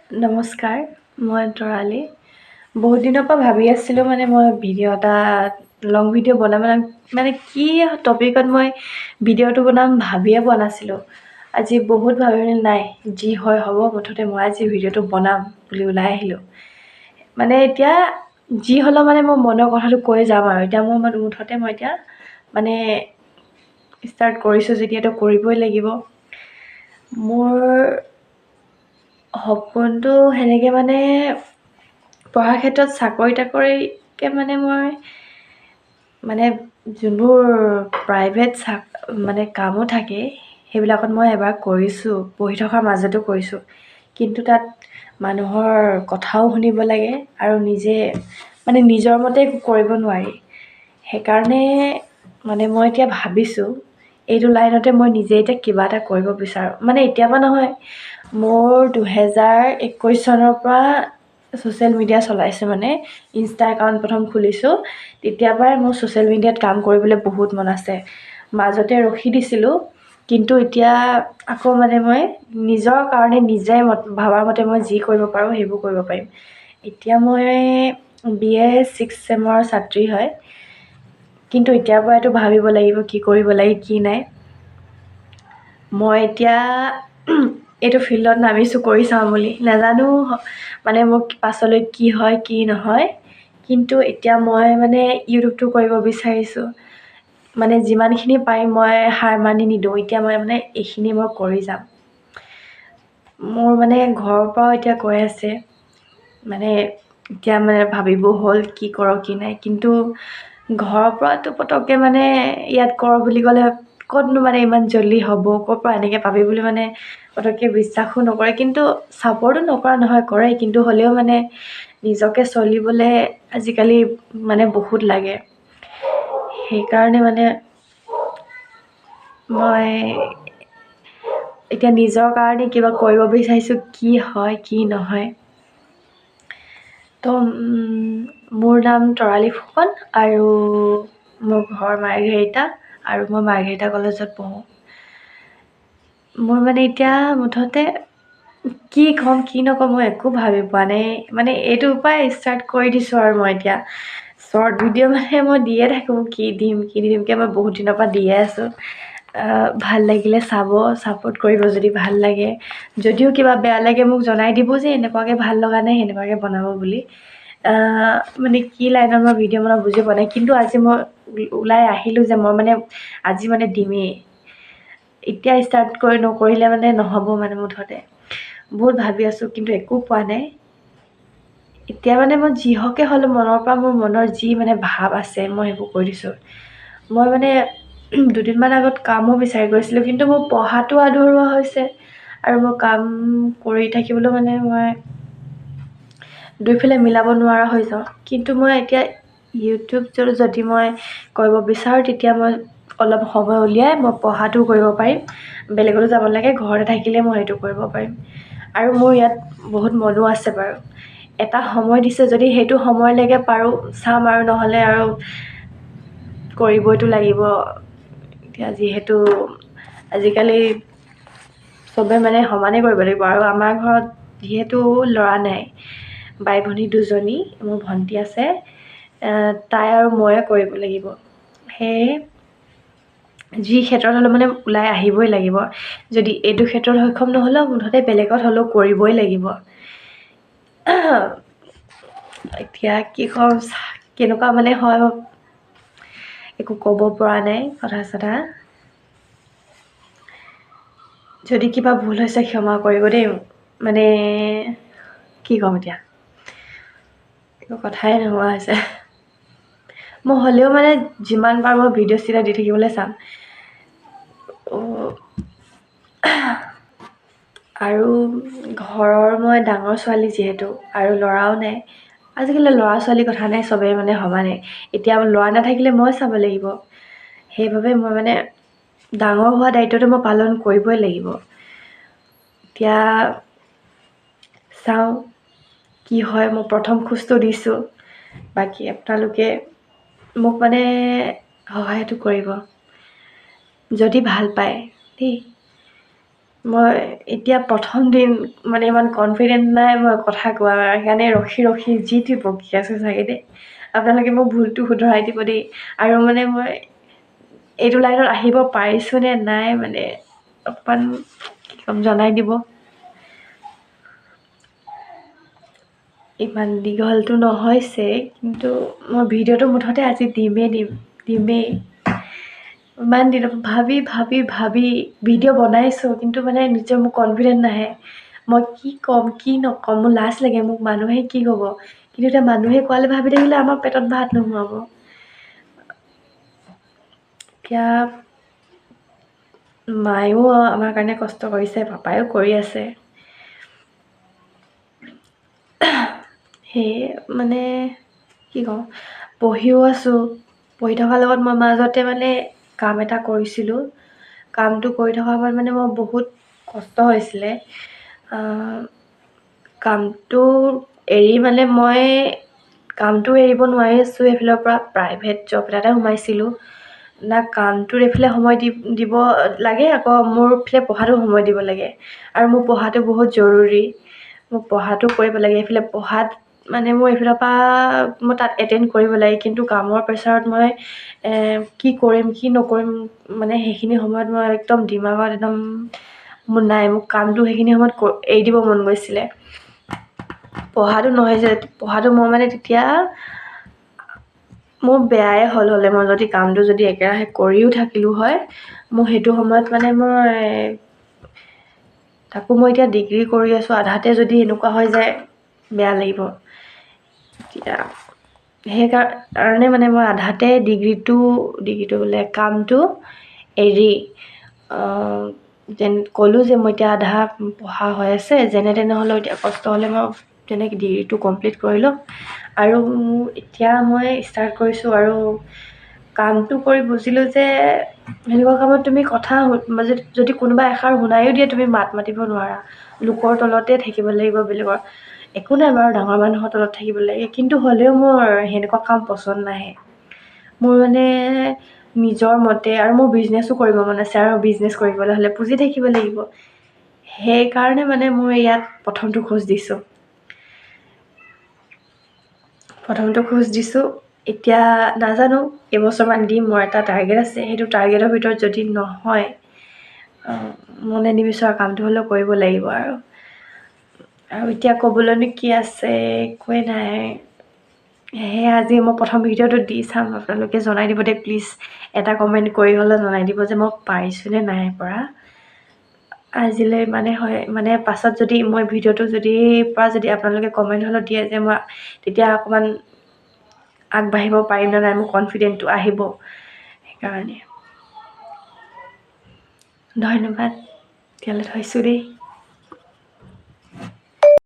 নমস্কাৰ, মই তৰালি। বহুত দিনৰ পৰা ভাবি আছিলোঁ মই ভিডিঅ' এটা লং ভিডিঅ' বনাম কি টপিকত মই ভিডিঅ'টো বনাম ভাবিয়ে পোৱা নাছিলোঁ। আজি বহুত ভাবিলোঁ নাই যি হয় হ'ব, মুঠতে মই আজি ভিডিঅ'টো বনাম বুলি ওলাই আহিলোঁ। এতিয়া যি হ'লেও মোৰ মনৰ কথাটো কৈ যাম আৰু এতিয়া মুঠতে মই এতিয়া ষ্টাৰ্ট কৰিছোঁ যেতিয়াতো কৰিবই লাগিব। মোৰ সপোনটো সেনেকৈ পঢ়াৰ ক্ষেত্ৰত চাকৰি-তাকৰিকৈ মই যোনবোৰ প্ৰাইভেট কামো থাকে সেইবিলাকত মই এবাৰ কৰিছোঁ, পঢ়ি থকাৰ মাজতো কৰিছোঁ। কিন্তু তাত মানুহৰ কথাও শুনিব লাগে আৰু নিজে নিজৰ মতে একো কৰিব নোৱাৰি। সেইকাৰণে মই এতিয়া ভাবিছোঁ এইটো লাইনতে মই নিজে এতিয়া কিবা এটা কৰিব বিচাৰোঁ। এতিয়াৰ পৰা নহয়, মোৰ 2021 চনৰ পৰা ছ'চিয়েল মিডিয়া চলাইছোঁ। ইনষ্টা একাউণ্ট প্ৰথম খুলিছোঁ, তেতিয়াৰ পৰাই মোৰ ছ'চিয়েল মিডিয়াত কাম কৰিবলৈ বহুত মন আছে। মাজতে ৰখি দিছিলোঁ, কিন্তু এতিয়া আকৌ মই নিজৰ কাৰণে নিজে ভবাৰ মতে মই যি কৰিব পাৰোঁ সেইবোৰ কৰিব পাৰিম। এতিয়া মই BA 6th চেমৰ ছাত্ৰী হয়, কিন্তু এতিয়াৰ পৰাইতো ভাবিব লাগিব কি কৰিব লাগে কি নাই। মই এতিয়া এইটো ফিল্ডত নামিছোঁ কৰি চাওঁ বুলি। নাজানো মোৰ পাছলৈ কি হয় কি নহয়, কিন্তু এতিয়া মই ইউটিউবটো কৰিব বিচাৰিছোঁ। যিমানখিনি পাৰিম মই হাৰ মানি নিদিওঁ। এতিয়া মই এইখিনি মই কৰি যাম। মোৰ ঘৰৰ পৰাও এতিয়া কৈ আছে এতিয়া ভাবিব হ'ল কি কৰ কি নাই, কিন্তু ঘৰৰ পৰাতো পতককৈ ইয়াত কৰ বুলি ক'লে ক'তনো ইমান জল্দি হ'ব, ক'ৰ পৰা এনেকৈ পাবি বুলি পতককৈ বিশ্বাসো নকৰে। কিন্তু ছাপৰ্টো নকৰা নহয়, কৰে, কিন্তু হ'লেও নিজকে চলিবলৈ আজিকালি বহুত লাগে। সেইকাৰণে মই এতিয়া নিজৰ কাৰণে কিবা কৰিব বিচাৰিছোঁ, কি হয় কি নহয়। তো মোৰ নাম তৰালি ফুকন আৰু মোৰ ঘৰ মাৰ্ঘেৰিটা আৰু মই মাৰ্ঘেৰিটা কলেজত পঢ়োঁ। মোৰ এতিয়া মুঠতে কি ক'ম কি নক'ম মই একো ভাবি পোৱা নাই। এইটোৰ পৰাই ষ্টাৰ্ট কৰি দিছোঁ আৰু মই এতিয়া শ্বৰ্ট ভিডিঅ' মই দিয়ে থাকোঁ, কি দিমকৈ মই বহুত দিনৰ পৰা দিয়ে আছোঁ। ভাল লাগিলে চাব, ছাপোৰ্ট কৰিব যদি ভাল লাগে। যদিও কিবা বেয়া লাগে মোক জনাই দিব যে এনেকুৱাকৈ ভাল লগা নাই, সেনেকুৱাকৈ বনাব বুলি। কি লাইনত মই ভিডিঅ' বনাওঁ বুজি পোৱা নাই, কিন্তু আজি মই ওলাই আহিলোঁ যে মই আজি দিমেই। এতিয়া ষ্টাৰ্ট নকৰিলে নহ'ব। মুঠতে বহুত ভাবি আছোঁ, কিন্তু একো পোৱা নাই। এতিয়া মই যিহকে হ'লেও মনৰ পৰা মোৰ মনৰ যি ভাৱ আছে মই সেইবোৰ কৈ দিছোঁ। মই দুদিনমান আগত কামো বিচাৰি গৈছিলোঁ, কিন্তু মোৰ পঢ়াটো আধৰুৱা হৈছে আৰু মই কাম কৰি থাকিবলৈ মই দুইফালে মিলাব নোৱাৰা হৈ যাওঁ। কিন্তু মই এতিয়া ইউটিউব যদি মই কৰিব বিচাৰোঁ, তেতিয়া মই অলপ সময় উলিয়াই মই পঢ়াটোও কৰিব পাৰিম, বেলেগতো যাব নালাগে, ঘৰতে থাকিলে মই সেইটো কৰিব পাৰিম। আৰু মোৰ ইয়াত বহুত মনো আছে বাৰু। এটা সময় দিছে, যদি সেইটো সময়লৈকে পাৰোঁ চাম, আৰু নহ'লে আৰু কৰিবইতো লাগিব। এতিয়া যিহেতু আজিকালি চবে সমানেই কৰিব লাগিব, আৰু আমাৰ ঘৰত যিহেতু ল'ৰা নাই, বাই ভনী দুজনী, মোৰ ভণ্টি আছে, তাই আৰু ময়ে কৰিব লাগিব। সেয়ে যি ক্ষেত্ৰত হ'লেও ওলাই আহিবই লাগিব। যদি এইটো ক্ষেত্ৰত সক্ষম নহ'লেও মুঠতে বেলেগত হ'লেও কৰিবই লাগিব। এতিয়া কি ক'ম, কেনেকুৱা হয় একো ক'ব পৰা নাই কথা-চথা। যদি কিবা ভুল হৈছে ক্ষমা কৰিব দেই। কি ক'ম এতিয়া, একো কথাই নোহোৱা হৈছে। মই হ'লেও যিমান পাৰোঁ মই ভিডিঅ' দি থাকিবলৈ চাম। আৰু ঘৰৰ মই ডাঙৰ ছোৱালী যিহেতু, আৰু ল'ৰাও নাই। আজিকালি ল'ৰা-ছোৱালীৰ কথা নাই, চবেই সমানেই। এতিয়া ল'ৰা নাথাকিলে মই চাব লাগিব। সেইবাবে মই ডাঙৰ হোৱা দায়িত্বটো মই পালন কৰিবই লাগিব। এতিয়া চাওঁ কি হয়। মই প্ৰথম খোজটো দিছোঁ, বাকী আপোনালোকে মোক সহায়টো কৰিব যদি ভাল পায় দেই। মই এতিয়া প্ৰথম দিন মানে ইমান কনফিডেণ্ট নাই মই কথা কোৱা সেইকাৰণে ৰখি যি টি বকি আছোঁ চাগে দেই আপোনালোকে মোক ভুলটো শুধৰাই দিব দেই আৰু মানে মই এইটো লাইনত আহিব পাৰিছোঁ নে নাই মানে অকণমান কি ক'ম জনাই দিব ইমান দীঘলটো নহৈছে কিন্তু মই ভিডিঅ'টো মুঠতে আজি দিমেই ইমান দিনৰ ভাবি ভিডিঅ' বনাইছোঁ কিন্তু মানে নিজৰ মোক কনফিডেণ্ট নাহে মই কি ক'ম কি নক'ম মোৰ লাজ লাগে মোক মানুহে কি ক'ব কিন্তু এতিয়া মানুহে কোৱালে ভাবি থাকিলে আমাৰ পেটত ভাত নোসোমাব এতিয়া মায়েও আমাৰ কাৰণে কষ্ট কৰিছে পাপায়ো কৰি আছে সেয়ে মানে কি কওঁ পঢ়িও আছোঁ পঢ়ি থকাৰ লগত মই মাজতে মানে কাম এটা কৰিছিলোঁ কামটো কৰি থকা সময়ত মানে মোৰ বহুত কষ্ট হৈছিলে কামটো এৰি মানে মই কামটো এৰিব নোৱাৰি আছোঁ এইফালৰ পৰা প্ৰাইভেট জব এটাতে সোমাইছিলোঁ না কামটোৰ এইফালে সময় দিব লাগে আকৌ মোৰ এইফালে পঢ়াটো সময় দিব লাগে আৰু মোৰ পঢ়াটো বহুত জৰুৰী মোক পঢ়াটো কৰিব লাগে এইফালে পঢ়াত মানে মোৰ এইফালৰ পৰা মই তাত এটেণ্ড কৰিব লাগে কিন্তু কামৰ প্ৰেছাৰত মই কি কৰিম কি নকৰিম মানে সেইখিনি সময়ত মই একদম দিমাগত একদম মোৰ নাই মোক কামটো সেইখিনি সময়ত এৰি দিব মন গৈছিলে পঢ়াটো নহয় যে পঢ়াটো মই মানে তেতিয়া মোৰ বেয়াই হ'লে মই যদি কামটো যদি একেৰাহে কৰিও থাকিলোঁ হয় মোৰ সেইটো সময়ত মানে মই তাকো মই এতিয়া ডিগ্ৰী কৰি আছোঁ আধাতে যদি এনেকুৱা হৈ যায় বেয়া লাগিব এতিয়া সেইকাৰণে মানে মই আধাতে ডিগ্ৰীটো বোলে কামটো এৰি যেন ক'লোঁ যে মই এতিয়া আধা পঢ়া হৈ আছে যেনে তেনেহ'লেও এতিয়া কষ্ট হ'লে মই তেনেকৈ ডিগ্ৰীটো কমপ্লিট কৰি ল'ম আৰু এতিয়া মই ষ্টাৰ্ট কৰিছোঁ আৰু কামটো কৰি বুজিলোঁ যে সেনেকুৱা কামত তুমি কথা যদি কোনোবা এষাৰ শুনায়ো দিয়ে তুমি মাত মাতিব নোৱাৰা লোকৰ তলতে থাকিব লাগিব বেলেগৰ একো নাই বাৰু ডাঙৰ মানুহৰ তলত থাকিব লাগে কিন্তু হ'লেও মোৰ সেনেকুৱা কাম পচন্দ নাহে মোৰ মানে নিজৰ মতে আৰু মোৰ বিজনেছো কৰিব মন আছে আৰু বিজনেছ কৰিবলৈ হ'লে পুঁজি থাকিব লাগিব সেইকাৰণে মানে মই ইয়াত প্ৰথমটো খোজ দিছোঁ এতিয়া নাজানো কেইবছৰমান দিম মোৰ এটা টাৰ্গেট আছে সেইটো টাৰ্গেটৰ ভিতৰত যদি নহয় মনে নিবিচৰা কামটো হ'লেও কৰিব লাগিব আৰু এতিয়া ক'বলৈনো কি আছে একোৱে নাই সেয়ে আজি মই প্ৰথম ভিডিঅ'টো দি চাম আপোনালোকে জনাই দিব দেই প্লিজ এটা কমেণ্ট কৰি হ'লেও জনাই দিব যে মই পাৰিছোঁ নে নাই পৰা আজিলৈ মানে হয় মানে পাছত যদি মই ভিডিঅ'টো যদি আপোনালোকে কমেণ্ট হ'লেও দিয়ে যে মই তেতিয়া অকণমান আগবাঢ়িব পাৰিম নে নাই মোৰ কনফিডেণ্টটো আহিব সেইকাৰণে ধন্যবাদ এতিয়ালৈ থৈছোঁ দেই